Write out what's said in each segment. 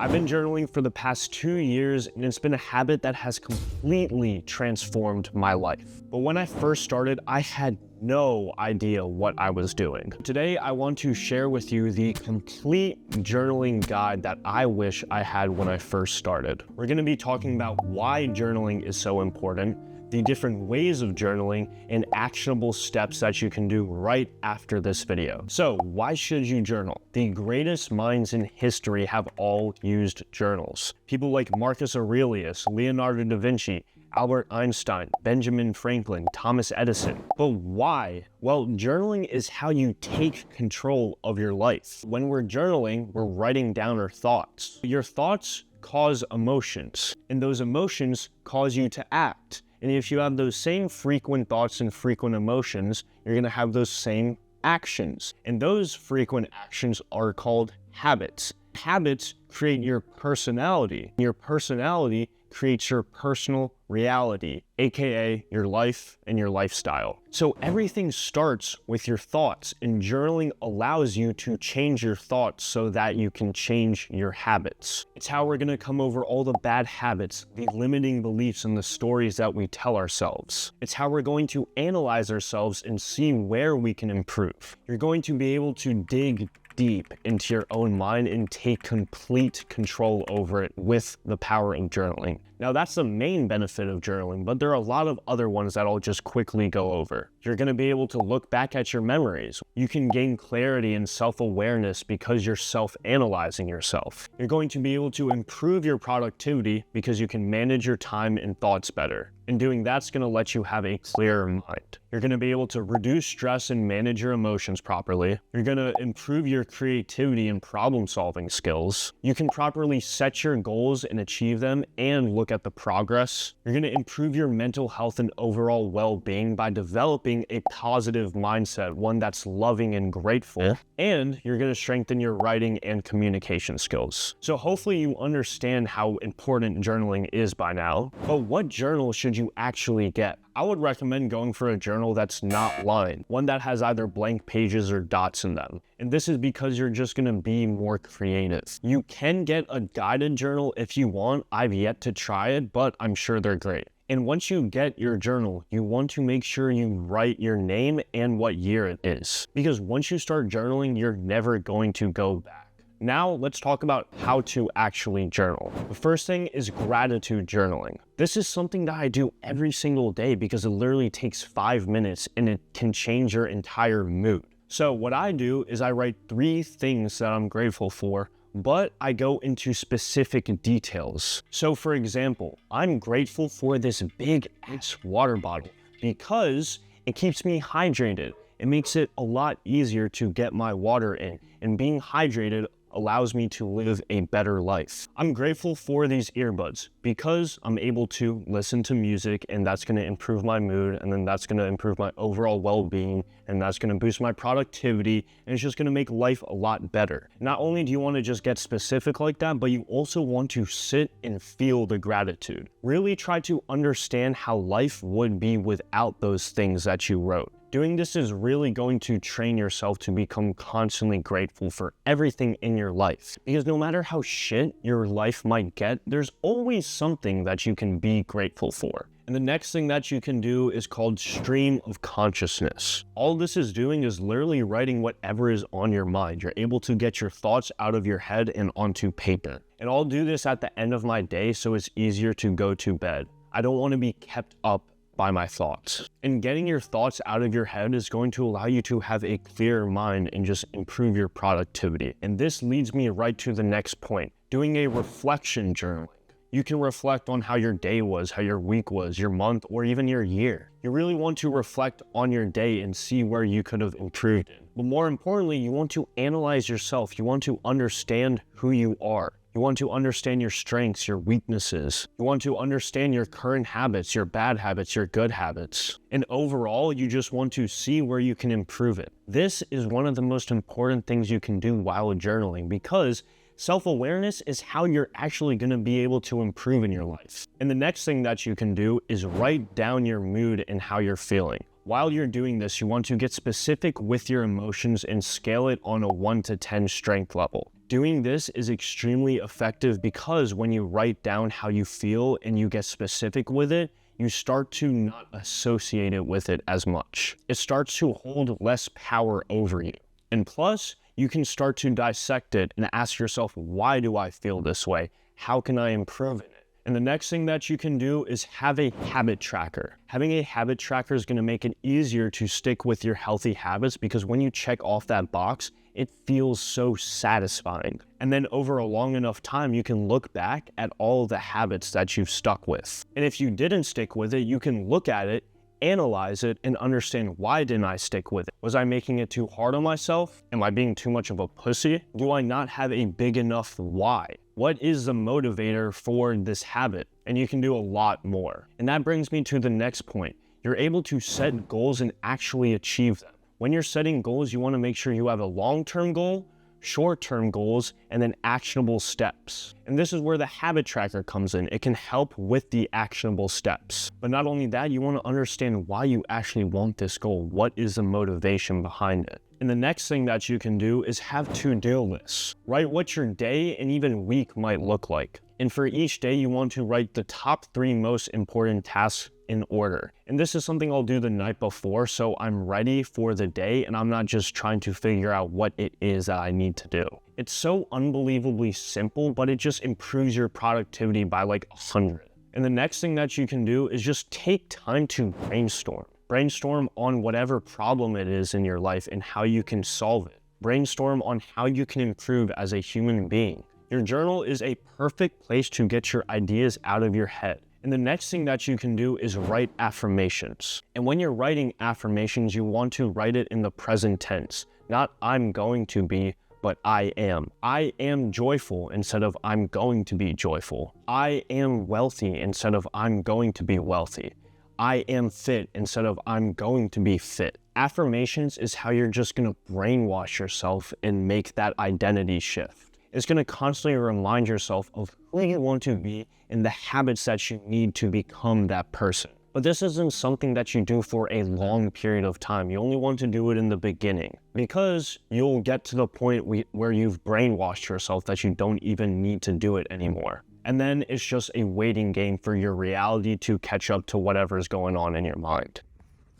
I've been journaling for the past 2 years, and it's been a habit that has completely transformed my life. But when I first started, I had no idea what I was doing. Today, I want to share with you the complete journaling guide that I wish I had when I first started. We're going to be talking about why journaling is so important, the different ways of journaling, and actionable steps that you can do right after this video. So why should you journal? The greatest minds in history have all used journals. People like Marcus Aurelius, Leonardo da Vinci, Albert Einstein, Benjamin Franklin, Thomas Edison. But why? Well, journaling is how you take control of your life. When we're journaling, we're writing down our thoughts. Your thoughts cause emotions, and those emotions cause you to act. And if you have those same frequent thoughts and frequent emotions, you're going to have those same actions. And those frequent actions are called habits. Habits create your personality. Your personality creates your personal reality, aka your life and your lifestyle. So everything starts with your thoughts, and journaling allows you to change your thoughts so that you can change your habits. It's how we're going to come over all the bad habits, the limiting beliefs, and the stories that we tell ourselves. It's how we're going to analyze ourselves and see where we can improve. You're going to be able to dig deep into your own mind and take complete control over it with the power of journaling. Now, that's the main benefit of journaling, but there are a lot of other ones that I'll just quickly go over. You're going to be able to look back at your memories. You can gain clarity and self-awareness because you're self-analyzing yourself. You're going to be able to improve your productivity because you can manage your time and thoughts better. And doing that's going to let you have a clearer mind. You're going to be able to reduce stress and manage your emotions properly. You're going to improve your creativity and problem-solving skills. You can properly set your goals and achieve them and look at the progress. You're going to improve your mental health and overall well-being by developing a positive mindset, one that's loving and grateful. And you're going to strengthen your writing and communication skills. So hopefully you understand how important journaling is by now. But what journal should you actually get? I would recommend going for a journal that's not lined, one that has either blank pages or dots in them. And this is because you're just going to be more creative. You can get a guided journal if you want. I've yet to try it, but I'm sure they're great. And once you get your journal, you want to make sure you write your name and what year it is. Because once you start journaling, you're never going to go back. Now let's talk about how to actually journal. The first thing is gratitude journaling. This is something that I do every single day because it literally takes 5 minutes and it can change your entire mood. So what I do is I write 3 things that I'm grateful for, but I go into specific details. So for example, I'm grateful for this big ass water bottle because it keeps me hydrated. It makes it a lot easier to get my water in, and being hydrated allows me to live a better life. I'm grateful for these earbuds because I'm able to listen to music, and that's going to improve my mood, and then that's going to improve my overall well-being, and that's going to boost my productivity, and it's just going to make life a lot better. Not only do you want to just get specific like that, but you also want to sit and feel the gratitude. Really try to understand how life would be without those things that you wrote. Doing this is really going to train yourself to become constantly grateful for everything in your life. Because no matter how shit your life might get, there's always something that you can be grateful for. And the next thing that you can do is called stream of consciousness. All this is doing is literally writing whatever is on your mind. You're able to get your thoughts out of your head and onto paper. And I'll do this at the end of my day so it's easier to go to bed. I don't want to be kept up by my thoughts. And getting your thoughts out of your head is going to allow you to have a clearer mind and just improve your productivity. And this leads me right to the next point, doing a reflection journaling. You can reflect on how your day was, how your week was, your month, or even your year. You really want to reflect on your day and see where you could have improved in. But more importantly, you want to analyze yourself. You want to understand who you are. You want to understand your strengths, your weaknesses. You want to understand your current habits, your bad habits, your good habits. And overall, you just want to see where you can improve it. This is one of the most important things you can do while journaling, because self-awareness is how you're actually going to be able to improve in your life. And the next thing that you can do is write down your mood and how you're feeling. While you're doing this, you want to get specific with your emotions and scale it on a 1 to 10 strength level. Doing this is extremely effective because when you write down how you feel and you get specific with it, you start to not associate it with it as much. It starts to hold less power over you. And plus, you can start to dissect it and ask yourself, why do I feel this way? How can I improve it? And the next thing that you can do is have a habit tracker. Having a habit tracker is going to make it easier to stick with your healthy habits because when you check off that box, it feels so satisfying. And then over a long enough time, you can look back at all the habits that you've stuck with. And if you didn't stick with it, you can look at it, analyze it, and understand, why didn't I stick with it? Was I making it too hard on myself? Am I being too much of a pussy? Do I not have a big enough why? What is the motivator for this habit? And you can do a lot more. And that brings me to the next point. You're able to set goals and actually achieve them. When you're setting goals, you want to make sure you have a long-term goal, short-term goals, and then actionable steps. And this is where the habit tracker comes in. It can help with the actionable steps. But not only that, you want to understand why you actually want this goal. What is the motivation behind it? And the next thing that you can do is have to-do lists. Write what your day and even week might look like. And for each day, you want to write the top 3 most important tasks in order. And this is something I'll do the night before, so I'm ready for the day and I'm not just trying to figure out what it is that I need to do. It's so unbelievably simple, but it just improves your productivity by like 100. And the next thing that you can do is just take time to brainstorm. Brainstorm on whatever problem it is in your life and how you can solve it. Brainstorm on how you can improve as a human being. Your journal is a perfect place to get your ideas out of your head. And the next thing that you can do is write affirmations. And when you're writing affirmations, you want to write it in the present tense. Not I'm going to be, but I am. I am joyful instead of I'm going to be joyful. I am wealthy instead of I'm going to be wealthy. I am fit instead of I'm going to be fit. Affirmations is how you're just going to brainwash yourself and make that identity shift. It's going to constantly remind yourself of who you want to be and the habits that you need to become that person. But this isn't something that you do for a long period of time. You only want to do it in the beginning because you'll get to the point where you've brainwashed yourself that you don't even need to do it anymore. And then it's just a waiting game for your reality to catch up to whatever's going on in your mind.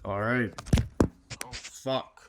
All right. Oh, fuck.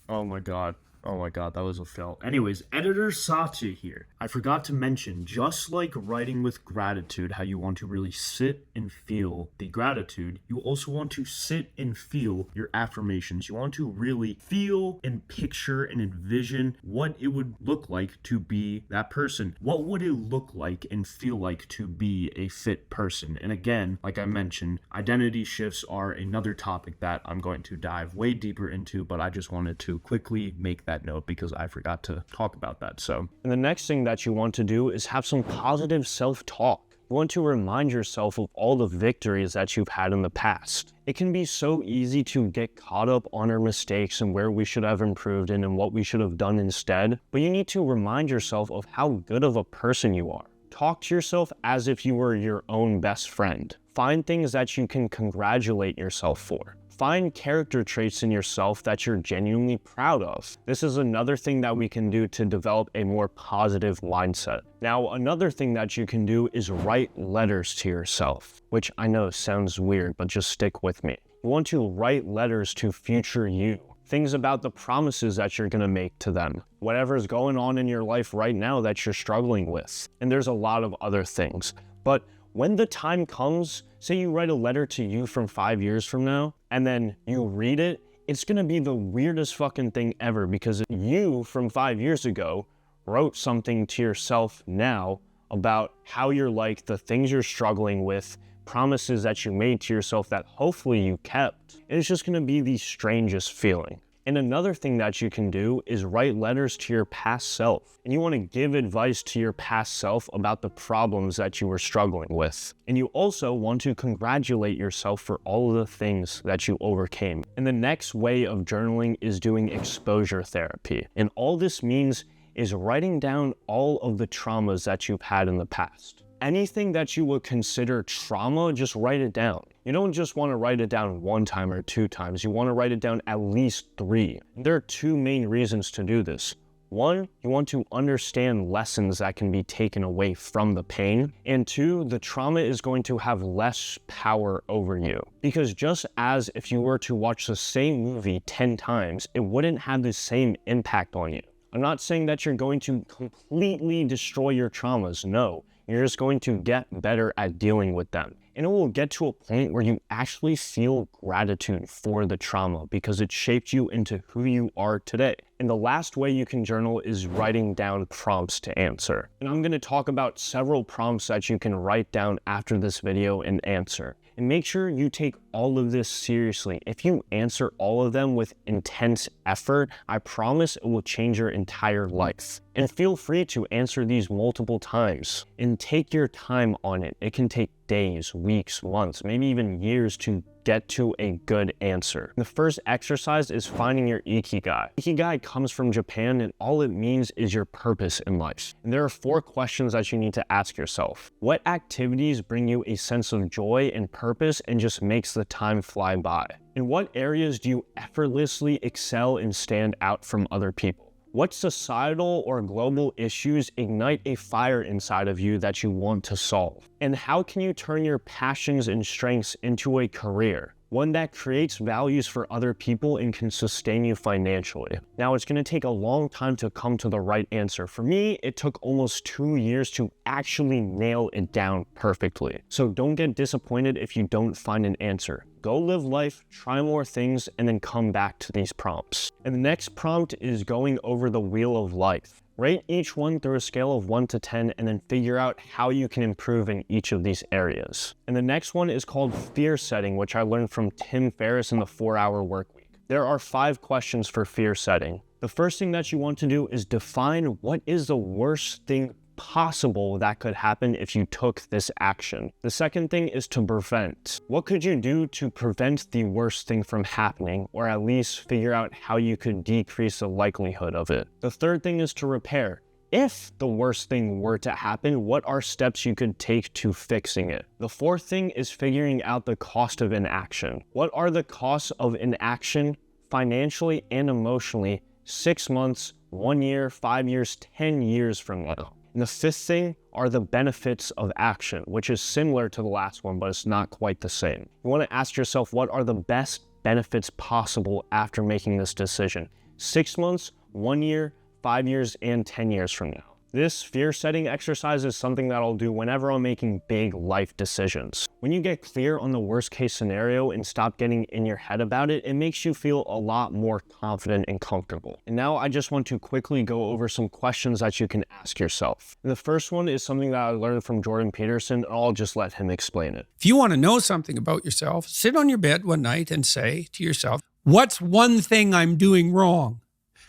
Oh my God. Oh my God, that was a fail. Anyways, editor Satya here. I forgot to mention, just like writing with gratitude, how you want to really sit and feel the gratitude, you also want to sit and feel your affirmations. You want to really feel and picture and envision what it would look like to be that person. What would it look like and feel like to be a fit person? And again, like I mentioned, identity shifts are another topic that I'm going to dive way deeper into, but I just wanted to quickly make that note because I forgot to talk about that. So, and the next thing that you want to do is have some positive self-talk. You want to remind yourself of all the victories that you've had in the past. It can be so easy to get caught up on our mistakes and where we should have improved and what we should have done instead, but you need to remind yourself of how good of a person you are. Talk to yourself as if you were your own best friend. Find things that you can congratulate yourself for. Find character traits in yourself that you're genuinely proud of. This is another thing that we can do to develop a more positive mindset. Now, another thing that you can do is write letters to yourself, which I know sounds weird, but just stick with me. You want to write letters to future you. Things about the promises that you're going to make to them. Whatever's going on in your life right now that you're struggling with. And there's a lot of other things. But when the time comes, say you write a letter to you from 5 years from now, and then you read it, it's gonna be the weirdest fucking thing ever because you from 5 years ago wrote something to yourself now about how you're like, the things you're struggling with, promises that you made to yourself that hopefully you kept. And it's just gonna be the strangest feeling. And another thing that you can do is write letters to your past self. And you want to give advice to your past self about the problems that you were struggling with. And you also want to congratulate yourself for all of the things that you overcame. And the next way of journaling is doing exposure therapy. And all this means is writing down all of the traumas that you've had in the past. anything that you would consider trauma, just write it down. You don't just want to write it down 1 time or 2 times. You want to write it down at least 3. And there are 2 main reasons to do this. 1, you want to understand lessons that can be taken away from the pain. And 2, the trauma is going to have less power over you. Because just as if you were to watch the same movie 10 times, it wouldn't have the same impact on you. I'm not saying that you're going to completely destroy your traumas. No, you're just going to get better at dealing with them. And it will get to a point where you actually feel gratitude for the trauma because it shaped you into who you are today. And the last way you can journal is writing down prompts to answer. And I'm going to talk about several prompts that you can write down after this video and answer. And make sure you take all of this seriously. If you answer all of them with intense effort, I promise it will change your entire life. And feel free to answer these multiple times and take your time on it. It can take days, weeks, months, maybe even years to get to a good answer. The first exercise is finding your ikigai. Ikigai comes from Japan and all it means is your purpose in life. And there are 4 questions that you need to ask yourself. What activities bring you a sense of joy and purpose and just makes the time fly by? In what areas do you effortlessly excel and stand out from other people? What societal or global issues ignite a fire inside of you that you want to solve? And how can you turn your passions and strengths into a career? One that creates values for other people and can sustain you financially. Now, it's going to take a long time to come to the right answer. For me, it took almost 2 years to actually nail it down perfectly. So don't get disappointed if you don't find an answer. Go live life, try more things, and then come back to these prompts. And the next prompt is going over the wheel of life. Rate each one through a scale of 1 to 10 and then figure out how you can improve in each of these areas. And the next one is called fear setting, which I learned from Tim Ferriss in the 4-Hour Workweek. There are 5 questions for fear setting. The first thing that you want to do is define what is the worst thing possible that could happen if you took this action. The second thing is to prevent. What could you do to prevent the worst thing from happening, or at least figure out how you could decrease the likelihood of it? The third thing is to repair. If the worst thing were to happen, what are steps you could take to fixing it? The fourth thing is figuring out the cost of inaction. What are the costs of inaction financially and emotionally 6 months, 1 year, 5 years, 10 years from now? And the fifth thing are the benefits of action, which is similar to the last one, but it's not quite the same. You want to ask yourself, what are the best benefits possible after making this decision? 6 months, 1 year, 5 years, and 10 years from now. This fear setting exercise is something that I'll do whenever I'm making big life decisions. When you get clear on the worst case scenario and stop getting in your head about it, it makes you feel a lot more confident and comfortable. And now I just want to quickly go over some questions that you can ask yourself. And the first one is something that I learned from Jordan Peterson, and I'll just let him explain it. If you want to know something about yourself, sit on your bed one night and say to yourself, what's one thing I'm doing wrong,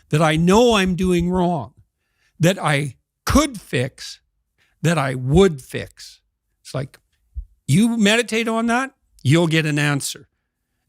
that I know I'm doing wrong, that I could fix, that I would fix? It's like, you meditate on that, you'll get an answer.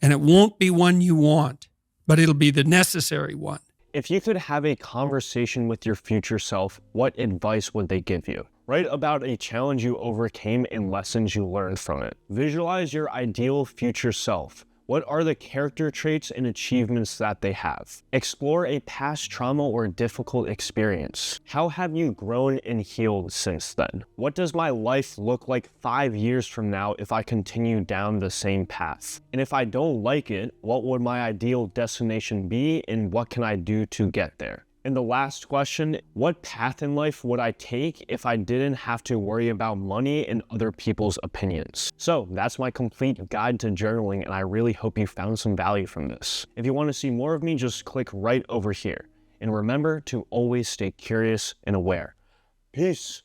And it won't be one you want, but it'll be the necessary one. If you could have a conversation with your future self, what advice would they give you? Write about a challenge you overcame and lessons you learned from it. Visualize your ideal future self. What are the character traits and achievements that they have? Explore a past trauma or difficult experience. How have you grown and healed since then? What does my life look like 5 years from now if I continue down the same path? And if I don't like it, what would my ideal destination be and what can I do to get there? And the last question, what path in life would I take if I didn't have to worry about money and other people's opinions? So that's my complete guide to journaling, and I really hope you found some value from this. If you want to see more of me, just click right over here. And remember to always stay curious and aware. Peace.